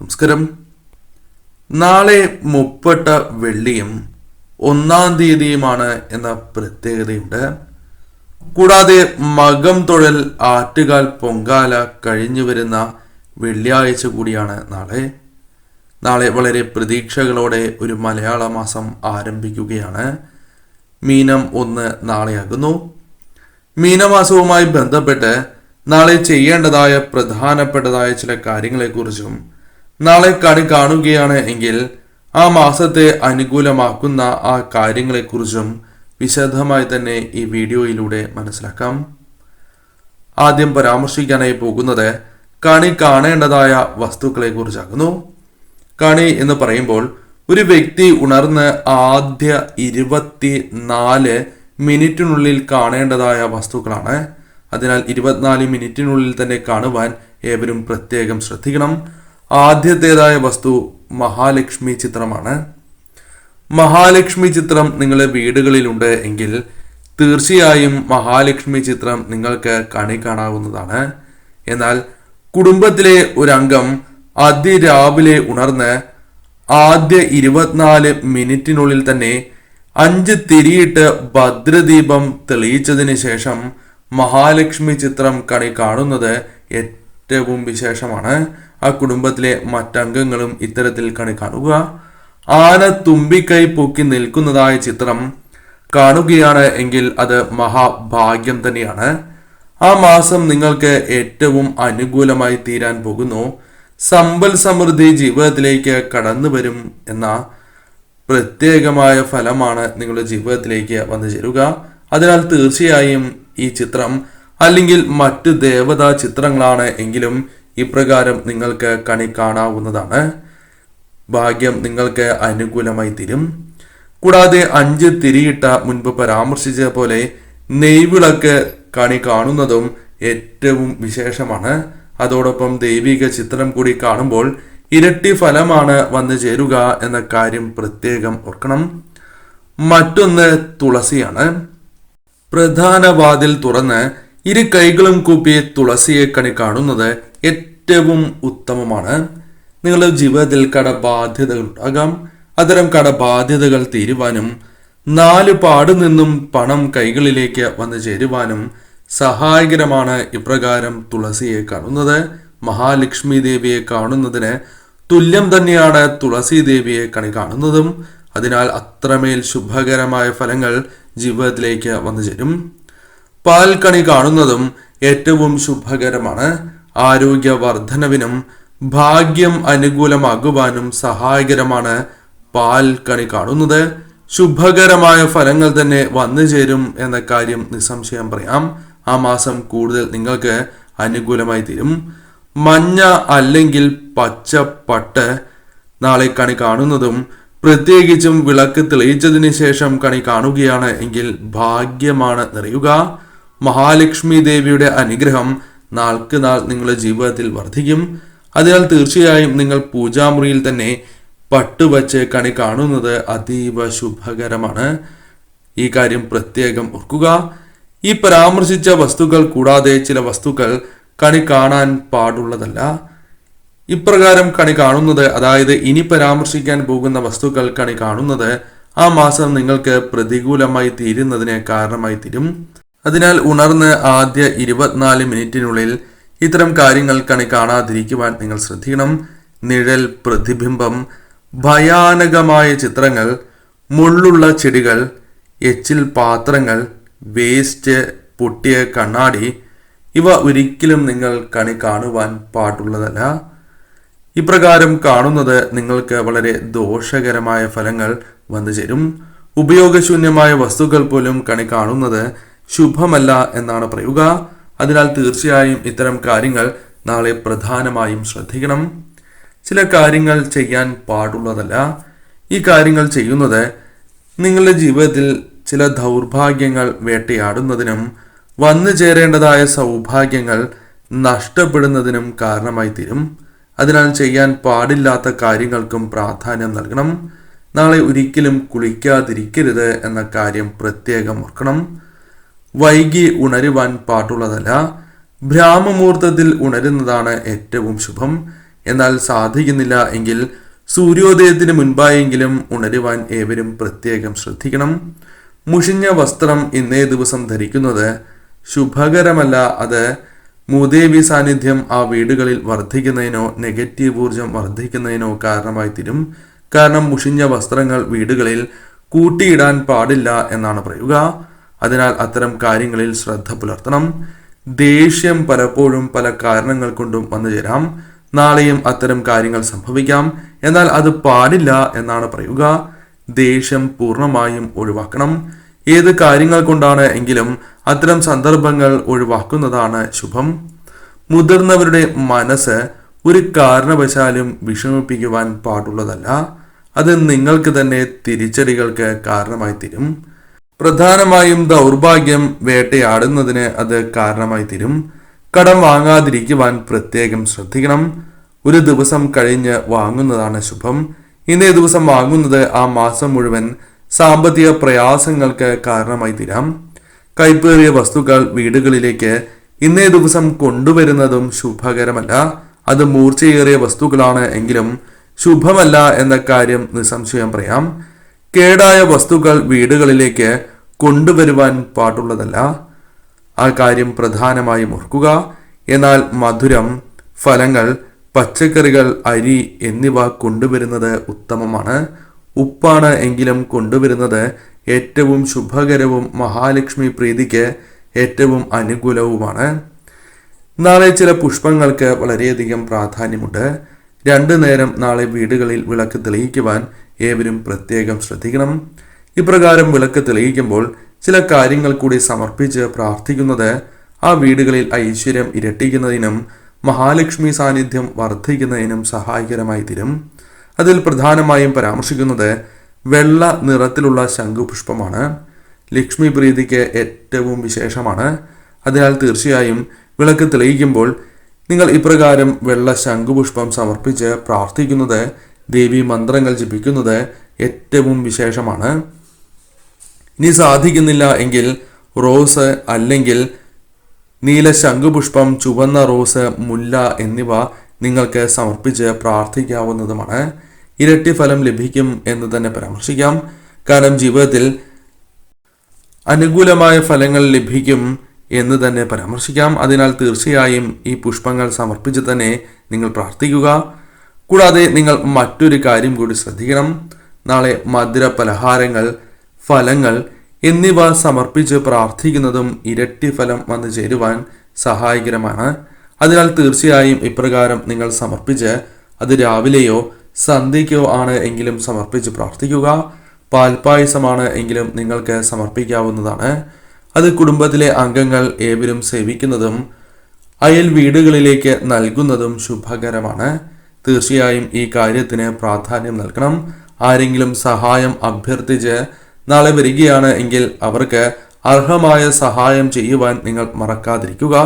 നമസ്കാരം. നാളെ മുപ്പട്ട വെള്ളിയും 1-ാം തീയതിയുമാണ് എന്ന പ്രത്യേകതയുണ്ട്. കൂടാതെ മകം തൊഴൽ, ആറ്റുകാൽ പൊങ്കാല കഴിഞ്ഞു വരുന്ന വെള്ളിയാഴ്ച കൂടിയാണ് നാളെ വളരെ പ്രതീക്ഷകളോടെ ഒരു മലയാള മാസം ആരംഭിക്കുകയാണ്. മീനം 1 നാളെയാകുന്നു. മീനമാസവുമായി ബന്ധപ്പെട്ട് നാളെ ചെയ്യേണ്ടതായ പ്രധാനപ്പെട്ടതായ ചില കാര്യങ്ങളെക്കുറിച്ചും നാളെ കാണുകയാണ് എങ്കിൽ ആ മാസത്തെ അനുകൂലമാക്കുന്ന ആ കാര്യങ്ങളെക്കുറിച്ചും വിശദമായി തന്നെ ഈ വീഡിയോയിലൂടെ മനസ്സിലാക്കാം. ആദ്യം പരാമർശിക്കാനായി പോകുന്നത് കാണേണ്ടതായ വസ്തുക്കളെ കുറിച്ചാകുന്നു. കണി എന്ന് പറയുമ്പോൾ ഒരു വ്യക്തി ഉണർന്ന് ആദ്യ 24 മിനിറ്റിനുള്ളിൽ കാണേണ്ടതായ വസ്തുക്കളാണ്. അതിനാൽ 24 മിനിറ്റിനുള്ളിൽ തന്നെ കാണുവാൻ ഏവരും പ്രത്യേകം ശ്രദ്ധിക്കണം. ആദ്യത്തേതായ വസ്തു മഹാലക്ഷ്മി ചിത്രമാണ്. മഹാലക്ഷ്മി ചിത്രം നിങ്ങളുടെ വീടുകളിലുണ്ട് എങ്കിൽ തീർച്ചയായും മഹാലക്ഷ്മി ചിത്രം നിങ്ങൾക്ക് കാണാവുന്നതാണ്. എന്നാൽ കുടുംബത്തിലെ ഒരംഗം അതിരാവിലെ ഉണർന്ന് ആദ്യ 24 മിനിറ്റിനുള്ളിൽ തന്നെ 5 തിരിയിട്ട് ഭദ്രദീപം തെളിയിച്ചതിന് ശേഷം മഹാലക്ഷ്മി ചിത്രം കാണുന്നത് ഏറ്റവും വിശേഷമാണ്. ആ കുടുംബത്തിലെ മറ്റംഗങ്ങളും ഇത്തരത്തിൽ കാണുക. ആന തുമ്പിക്കൈ പൊക്കി നിൽക്കുന്നതായ ചിത്രം കാണുകയാണ് എങ്കിൽ അത് മഹാഭാഗ്യം തന്നെയാണ്. ആ മാസം നിങ്ങൾക്ക് ഏറ്റവും അനുകൂലമായി തീരാൻ പോകുന്നു. സമ്പൽ സമൃദ്ധി ജീവിതത്തിലേക്ക് കടന്നു വരും എന്ന പ്രത്യേകമായ ഫലമാണ് നിങ്ങളുടെ ജീവിതത്തിലേക്ക് വന്നു ചേരുക. അതിനാൽ തീർച്ചയായും ഈ ചിത്രം അല്ലെങ്കിൽ മറ്റു ദേവതാ ചിത്രങ്ങളാണ് എങ്കിലും ഇപ്രകാരം നിങ്ങൾക്ക് കാണാവുന്നതാണ്. ഭാഗ്യം നിങ്ങൾക്ക് അനുകൂലമായി തീരും. കൂടാതെ 5 തിരിയിട്ട മുൻപ് പരാമർശിച്ച പോലെ നെയ്വിളക്ക് കാണുന്നതും ഏറ്റവും വിശേഷമാണ്. അതോടൊപ്പം ദൈവിക ചിത്രം കൂടി കാണുമ്പോൾ ഇരട്ടി ഫലമാണ് വന്നു ചേരുക എന്ന കാര്യം പ്രത്യേകം ഓർക്കണം. മറ്റൊന്ന് തുളസിയാണ്. പ്രധാന വാതിൽ തുറന്ന് 2 കൈകളും കൂപ്പി തുളസിയെ കാണുന്നത് ഏറ്റവും ഉത്തമമാണ്. നിങ്ങളുടെ ജീവിതത്തിൽ കടബാധ്യതകൾ ഉണ്ടാകാം. അത്തരം കടബാധ്യതകൾ തീരുവാനും 4 പാട് നിന്നും പണം കൈകളിലേക്ക് വന്നു ചേരുവാനും സഹായകരമാണ് ഇപ്രകാരം തുളസിയെ കാണുന്നത്. മഹാലക്ഷ്മി ദേവിയെ കാണുന്നതിന് തുല്യം തന്നെയാണ് തുളസി ദേവിയെ കാണുന്നതും. അതിനാൽ അത്രമേൽ ശുഭകരമായ ഫലങ്ങൾ ജീവിതത്തിലേക്ക് വന്നു ചേരും. പാൽ കാണുന്നതും ഏറ്റവും ശുഭകരമാണ്. ആരോഗ്യവർദ്ധനവിനും ഭാഗ്യം അനുകൂലമാകുവാനും സഹായകരമാണ് പാൽ കാണുന്നത്. ശുഭകരമായ ഫലങ്ങൾ തന്നെ വന്നു ചേരും എന്ന കാര്യം നിസ്സംശയം പറയാം. ആ മാസം കൂടുതൽ നിങ്ങൾക്ക് അനുകൂലമായി തീരും. മഞ്ഞ അല്ലെങ്കിൽ പച്ച പട്ട് നാളെ കാണുന്നതും പ്രത്യേകിച്ചും വിളക്ക് തെളിയിച്ചതിന് ശേഷം കാണുകയാണ് എങ്കിൽ ഭാഗ്യമാണ് നിറയുക. മഹാലക്ഷ്മി ദേവിയുടെ അനുഗ്രഹം നാൾക്ക് നാൾ നിങ്ങളുടെ ജീവിതത്തിൽ വർദ്ധിക്കും. അതിനാൽ തീർച്ചയായും നിങ്ങൾ പൂജാമുറിയിൽ തന്നെ പട്ടുവച്ച് കാണുന്നത് അതീവ ശുഭകരമാണ്. ഈ കാര്യം പ്രത്യേകം ഓർക്കുക. ഈ പരാമർശിച്ച വസ്തുക്കൾ കൂടാതെ ചില വസ്തുക്കൾ കാണാൻ പാടുള്ളതല്ല. ഇപ്രകാരം കാണുന്നത്, അതായത് ഇനി പരാമർശിക്കാൻ പോകുന്ന വസ്തുക്കൾ കാണുന്നത് ആ മാസം നിങ്ങൾക്ക് പ്രതികൂലമായി തീരുന്നതിന് കാരണമായി തീരും. അതിനാൽ ഉണർന്ന് ആദ്യ 24 മിനിറ്റിനുള്ളിൽ ഇത്തരം കാര്യങ്ങൾ കാണാതിരിക്കുവാൻ നിങ്ങൾ ശ്രദ്ധിക്കണം. നിഴൽ, പ്രതിബിംബം, ഭയാനകമായ ചിത്രങ്ങൾ, മുള്ളുള്ള ചെടികൾ, എച്ചിൽ പാത്രങ്ങൾ, വേസ്റ്റ്, പൊട്ടിയ കണ്ണാടി ഇവ ഒരിക്കലും നിങ്ങൾ കാണുവാൻ പാടുള്ളതല്ല. ഇപ്രകാരം കാണുന്നത് നിങ്ങൾക്ക് വളരെ ദോഷകരമായ ഫലങ്ങൾ വന്നു ചേരും. ഉപയോഗശൂന്യമായ വസ്തുക്കൾ പോലും കാണുന്നത് ശുഭമല്ല എന്നാണ് പറയുക. അതിനാൽ തീർച്ചയായും ഇത്തരം കാര്യങ്ങൾ നാളെ പ്രധാനമായും ശ്രദ്ധിക്കണം. ചില കാര്യങ്ങൾ ചെയ്യാൻ പാടുള്ളതല്ല. ഈ കാര്യങ്ങൾ ചെയ്യുന്നത് നിങ്ങളുടെ ജീവിതത്തിൽ ചില ദൗർഭാഗ്യങ്ങൾ വേട്ടയാടുന്നതിനും വന്നു ചേരേണ്ടതായ സൗഭാഗ്യങ്ങൾ നഷ്ടപ്പെടുന്നതിനും കാരണമായി തീരും. അതിനാൽ ചെയ്യാൻ പാടില്ലാത്ത കാര്യങ്ങൾക്കും പ്രാധാന്യം നൽകണം. നാളെ ഒരിക്കലും കുളിക്കാതിരിക്കരുത് എന്ന കാര്യം പ്രത്യേകം ഓർക്കണം. വൈകി ഉണരുവാൻ പാടുള്ളതല്ല. ബ്രാഹ്മമുഹൂർത്തത്തിൽ ഉണരുന്നതാണ് ഏറ്റവും ശുഭം. എന്നാൽ സാധിക്കുന്നില്ല എങ്കിൽ സൂര്യോദയത്തിന് മുൻപായെങ്കിലും ഉണരുവാൻ ഏവരും പ്രത്യേകം ശ്രദ്ധിക്കണം. മുഷിഞ്ഞ വസ്ത്രം ഇന്നേ ദിവസം ധരിക്കുന്നത് ശുഭകരമല്ല. അത് മൂദേവി സാന്നിധ്യം ആ വീടുകളിൽ വർദ്ധിക്കുന്നതിനോ നെഗറ്റീവ് ഊർജം വർദ്ധിക്കുന്നതിനോ കാരണമായി തീരും. കാരണം മുഷിഞ്ഞ വസ്ത്രങ്ങൾ വീടുകളിൽ കൂട്ടിയിടാൻ പാടില്ല എന്നാണ് പറയുക. അതിനാൽ അത്തരം കാര്യങ്ങളിൽ ശ്രദ്ധ പുലർത്തണം. ദേഷ്യം പലപ്പോഴും പല കാരണങ്ങൾ കൊണ്ടും വന്നു ചേരാം. നാളെയും അത്തരം കാര്യങ്ങൾ സംഭവിക്കാം. എന്നാൽ അത് പാടില്ല എന്നാണ് പറയുക. ദേഷ്യം പൂർണ്ണമായും ഒഴിവാക്കണം. ഏത് കാര്യങ്ങൾ കൊണ്ടാണ് എങ്കിലും അത്തരം സന്ദർഭങ്ങൾ ഒഴിവാക്കുന്നതാണ് ശുഭം. മുതിർന്നവരുടെ മനസ്സ് ഒരു കാരണവശാലും വിഷമിപ്പിക്കുവാൻ പാടുള്ളതല്ല. അത് നിങ്ങൾക്ക് തന്നെ തിരിച്ചടികൾക്ക് കാരണമായി തീരും. പ്രധാനമായും ദൗർഭാഗ്യം വേട്ടയാടുന്നതിന് അത് കാരണമായി തീരും. കടം വാങ്ങാതിരിക്കുവാൻ പ്രത്യേകം ശ്രദ്ധിക്കണം. ഒരു ദിവസം കഴിഞ്ഞ് വാങ്ങുന്നതാണ് ശുഭം. ഇന്നേ ദിവസം വാങ്ങുന്നത് ആ മാസം മുഴുവൻ സാമ്പത്തിക പ്രയാസങ്ങൾക്ക് കാരണമായി തീരാം. കൈപ്പേറിയ വസ്തുക്കൾ വീടുകളിലേക്ക് ഇന്നേ ദിവസം കൊണ്ടുവരുന്നതും ശുഭകരമല്ല. അത് മൂർച്ചയേറിയ വസ്തുക്കളാണ് എങ്കിലും ശുഭമല്ല എന്ന കാര്യം നിസ്സംശയം പറയാം. കേടായ വസ്തുക്കൾ വീടുകളിലേക്ക് കൊണ്ടുവരുവാൻ പാടുള്ളതല്ല. ആ കാര്യം പ്രധാനമായും ഓർക്കുക. എന്നാൽ മധുരം, ഫലങ്ങൾ, പച്ചക്കറികൾ, അരി എന്നിവ കൊണ്ടുവരുന്നത് ഉത്തമമാണ്. ഉപ്പാണ് എങ്കിലും കൊണ്ടുവരുന്നത് ഏറ്റവും ശുഭകരവും മഹാലക്ഷ്മി പ്രീതിക്ക് ഏറ്റവും അനുകൂലവുമാണ്. നാളെ ചില പുഷ്പങ്ങൾക്ക് വളരെയധികം പ്രാധാന്യമുണ്ട്. 2 നേരം നാളെ വീടുകളിൽ വിളക്ക് തെളിയിക്കുവാൻ ഏവരും പ്രത്യേകം ശ്രദ്ധിക്കണം. ഇപ്രകാരം വിളക്ക് തെളിയിക്കുമ്പോൾ ചില കാര്യങ്ങൾ കൂടി സമർപ്പിച്ച് പ്രാർത്ഥിക്കുന്നത് ആ വീടുകളിൽ ഐശ്വര്യം ഇരട്ടിക്കുന്നതിനും മഹാലക്ഷ്മി സാന്നിധ്യം വർദ്ധിക്കുന്നതിനും സഹായകരമായി തീരും. അതിൽ പ്രധാനമായും പരാമർശിക്കുന്നത് വെള്ള നിറത്തിലുള്ള ശംഖുപുഷ്പമാണ്. ലക്ഷ്മി പ്രീതിക്ക് ഏറ്റവും വിശേഷമാണ്. അതിനാൽ തീർച്ചയായും വിളക്ക് തെളിയിക്കുമ്പോൾ നിങ്ങൾ ഇപ്രകാരം വെള്ള ശംഖുപുഷ്പം സമർപ്പിച്ച് പ്രാർത്ഥിക്കുന്നത്, ദേവി മന്ത്രങ്ങൾ ജപിക്കുന്നത് ഏറ്റവും വിശേഷമാണ്. ഇനി സാധിക്കുന്നില്ല എങ്കിൽ റോസ് അല്ലെങ്കിൽ നീല ശംഖുപുഷ്പം, ചുവന്ന റോസ്, മുല്ല എന്നിവ നിങ്ങൾക്ക് സമർപ്പിച്ച് പ്രാർത്ഥിക്കാവുന്നതുമാണ്. ഇരട്ടി ഫലം ലഭിക്കും എന്ന് തന്നെ പരാമർശിക്കാം. കാരണം ജീവിതത്തിൽ അനുകൂലമായ ഫലങ്ങൾ ലഭിക്കും എന്ന് തന്നെ പരാമർശിക്കാം. അതിനാൽ തീർച്ചയായും ഈ പുഷ്പങ്ങൾ സമർപ്പിച്ച് തന്നെ നിങ്ങൾ പ്രാർത്ഥിക്കുക. കൂടാതെ നിങ്ങൾ മറ്റൊരു കാര്യം കൂടി ശ്രദ്ധിക്കണം. നാളെ മധുര പലഹാരങ്ങൾ, ഫലങ്ങൾ എന്നിവ സമർപ്പിച്ച് പ്രാർത്ഥിക്കുന്നതും ഇരട്ടി ഫലം വന്നു ചേരുവാൻ സഹായകരമാണ്. അതിനാൽ തീർച്ചയായും ഇപ്രകാരം നിങ്ങൾ സമർപ്പിച്ച് അത് രാവിലെയോ സന്ധ്യയ്ക്കോ ആണ് എങ്കിലും സമർപ്പിച്ച് പ്രാർത്ഥിക്കുക. പാൽപ്പായസമാണ് എങ്കിലും നിങ്ങൾക്ക് സമർപ്പിക്കാവുന്നതാണ്. അത് കുടുംബത്തിലെ അംഗങ്ങൾ ഏവരും സേവിക്കുന്നതും അയൽ വീടുകളിലേക്ക് നൽകുന്നതും ശുഭകരമാണ്. തീർച്ചയായും ഈ കാര്യത്തിന് പ്രാധാന്യം നൽകണം. ആരെങ്കിലും സഹായം അഭ്യർത്ഥിച്ച് നാളെ വരികയാണ് എങ്കിൽ അവർക്ക് അർഹമായ സഹായം ചെയ്യുവാൻ നിങ്ങൾ മറക്കാതിരിക്കുക.